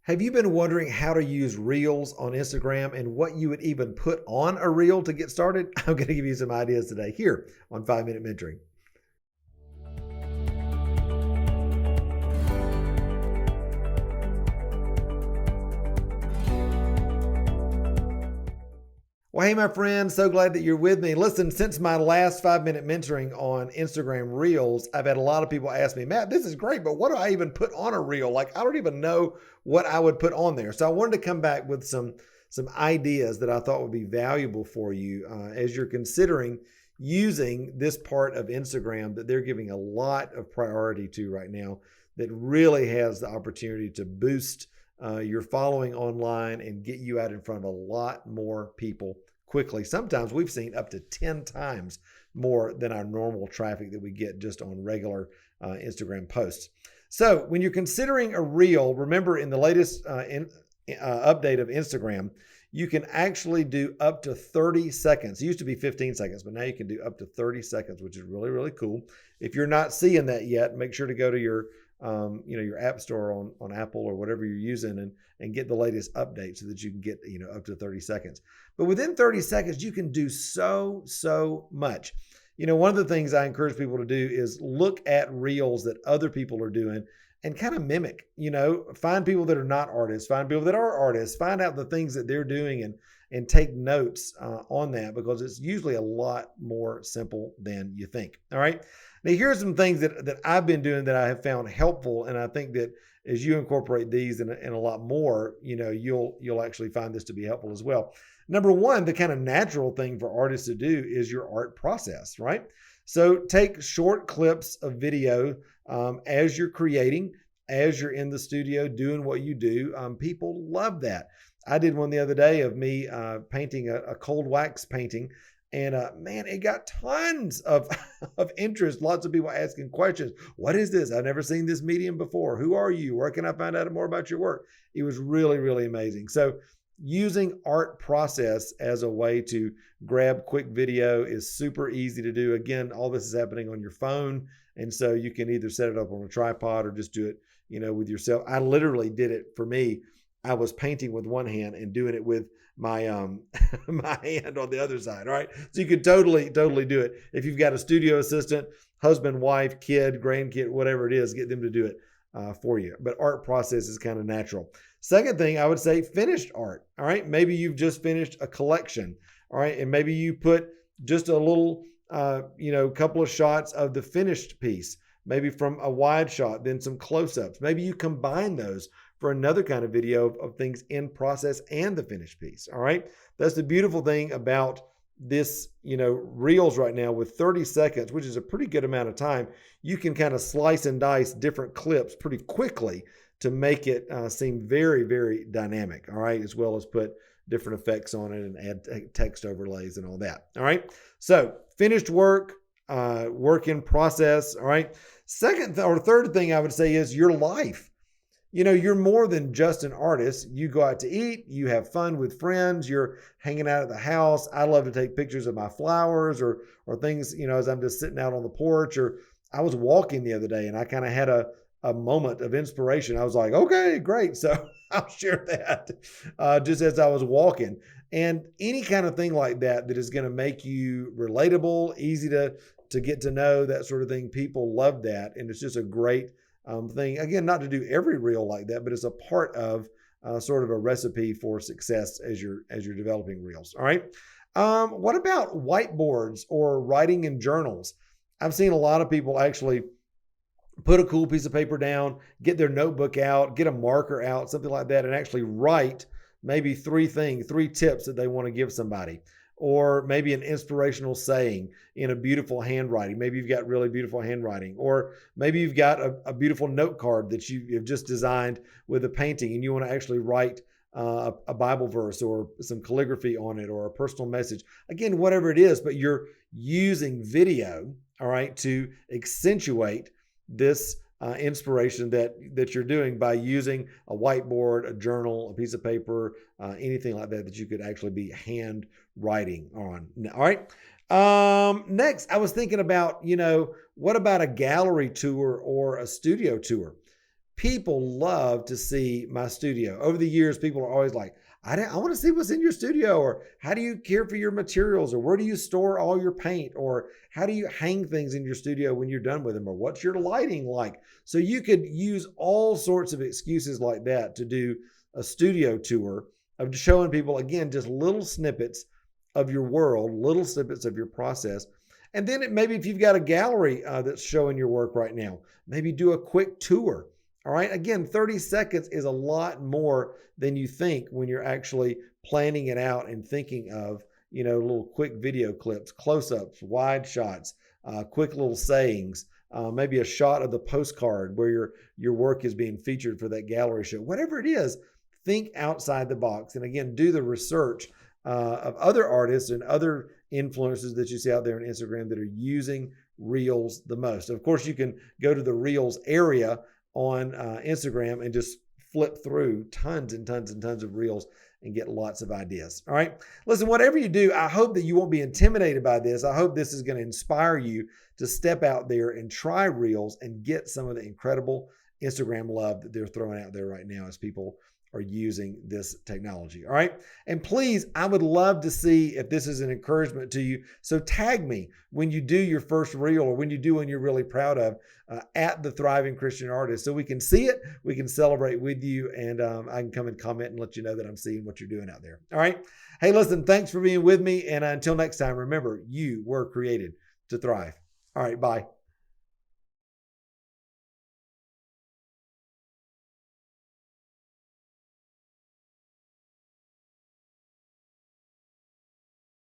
Have you been wondering how to use Reels on Instagram and what you would even put on a Reel to get started? I'm going to give you some ideas today here on 5 Minute Mentoring. Well, hey, my friend, so glad that you're with me. Listen, since my last 5 Minute Mentoring on Instagram Reels, I've had a lot of people ask me, Matt, this is great, but what do I even put on a Reel? Like, I don't even know what I would put on there. So I wanted to come back with some ideas that I thought would be valuable for you as you're considering using this part of Instagram that they're giving a lot of priority to right now, that really has the opportunity to boost your following online and get you out in front of a lot more people quickly. Sometimes we've seen up to 10 times more than our normal traffic that we get just on regular Instagram posts. So when you're considering a Reel, remember in the latest update of Instagram, you can actually do up to 30 seconds. It used to be 15 seconds, but now you can do up to 30 seconds, which is really, really cool. If you're not seeing that yet, make sure to go to your app store on Apple or whatever you're using and get the latest update so that you can get, up to 30 seconds. But within 30 seconds, you can do so much. One of the things I encourage people to do is look at Reels that other people are doing and kind of mimic, find people that are not artists, find people that are artists, find out the things that they're doing and take notes on that, because it's usually a lot more simple than you think. All right. Now, here's some things that I've been doing that I have found helpful. And I think that as you incorporate these and a lot more, you'll actually find this to be helpful as well. Number one, the kind of natural thing for artists to do is your art process, right? So take short clips of video as you're creating, as you're in the studio doing what you do. People love that. I did one the other day of me painting a cold wax painting. And man, it got tons of interest. Lots of people asking questions. What is this? I've never seen this medium before. Who are you? Where can I find out more about your work? It was really, really amazing. So using art process as a way to grab quick video is super easy to do. Again, all this is happening on your phone. And so you can either set it up on a tripod or just do it, with yourself. I literally did it for me. I was painting with one hand and doing it with my my hand on the other side. All right. So you could totally do it. If you've got a studio assistant, husband, wife, kid, grandkid, whatever it is, get them to do it for you. But art process is kind of natural. Second thing, I would say finished art. All right. Maybe you've just finished a collection. All right. And maybe you put just a little, couple of shots of the finished piece, maybe from a wide shot, then some close-ups. Maybe you combine those for another kind of video of things in process and the finished piece. All right. That's the beautiful thing about this, Reels right now with 30 seconds, which is a pretty good amount of time. You can kind of slice and dice different clips pretty quickly to make it seem very, very dynamic. All right. As well as put different effects on it and add text overlays and all that. All right. So finished work, work in process. All right. Second or third thing I would say is your life. You're more than just an artist. You go out to eat, you have fun with friends, you're hanging out at the house. I love to take pictures of my flowers or things, as I'm just sitting out on the porch. Or I was walking the other day and I kind of had a moment of inspiration. I was like, okay, great. So I'll share that just as I was walking. And any kind of thing like that is going to make you relatable, easy to get to know, that sort of thing. People love that. And it's just a great thing. Again, not to do every reel like that, but it's a part of sort of a recipe for success as you're developing reels. All right. What about whiteboards or writing in journals? I've seen a lot of people actually put a cool piece of paper down, get their notebook out, get a marker out, something like that, and actually write maybe three tips that they want to give somebody. Or maybe an inspirational saying in a beautiful handwriting. Maybe you've got really beautiful handwriting. Or maybe you've got a beautiful note card that you've just designed with a painting and you want to actually write a Bible verse or some calligraphy on it or a personal message. Again, whatever it is, but you're using video, all right, to accentuate this inspiration that you're doing by using a whiteboard, a journal, a piece of paper, anything like that you could actually be hand writing on. All right. Next, I was thinking about, what about a gallery tour or a studio tour? People love to see my studio. Over the years, people are always like, I want to see what's in your studio, or how do you care for your materials, or where do you store all your paint, or how do you hang things in your studio when you're done with them, or what's your lighting like? So you could use all sorts of excuses like that to do a studio tour of showing people, again, just little snippets of your world, little snippets of your process. And then maybe if you've got a gallery that's showing your work right now, maybe do a quick tour. All right. Again, 30 seconds is a lot more than you think when you're actually planning it out and thinking of, little quick video clips, close-ups, wide shots, quick little sayings, maybe a shot of the postcard where your work is being featured for that gallery show. Whatever it is, think outside the box. And again, do the research of other artists and other influencers that you see out there on Instagram that are using Reels the most. Of course, you can go to the Reels area on Instagram and just flip through tons and tons and tons of Reels and get lots of ideas. All right. Listen, whatever you do, I hope that you won't be intimidated by this. I hope this is going to inspire you to step out there and try Reels and get some of the incredible Instagram love that they're throwing out there right now as people are using this technology. All right. And please, I would love to see if this is an encouragement to you. So tag me when you do your first reel, or when you do one you're really proud of, at the Thriving Christian Artist, so we can see it, we can celebrate with you, and I can come and comment and let you know that I'm seeing what you're doing out there. All right. Hey, listen, thanks for being with me. And until next time, remember, you were created to thrive. All right. Bye.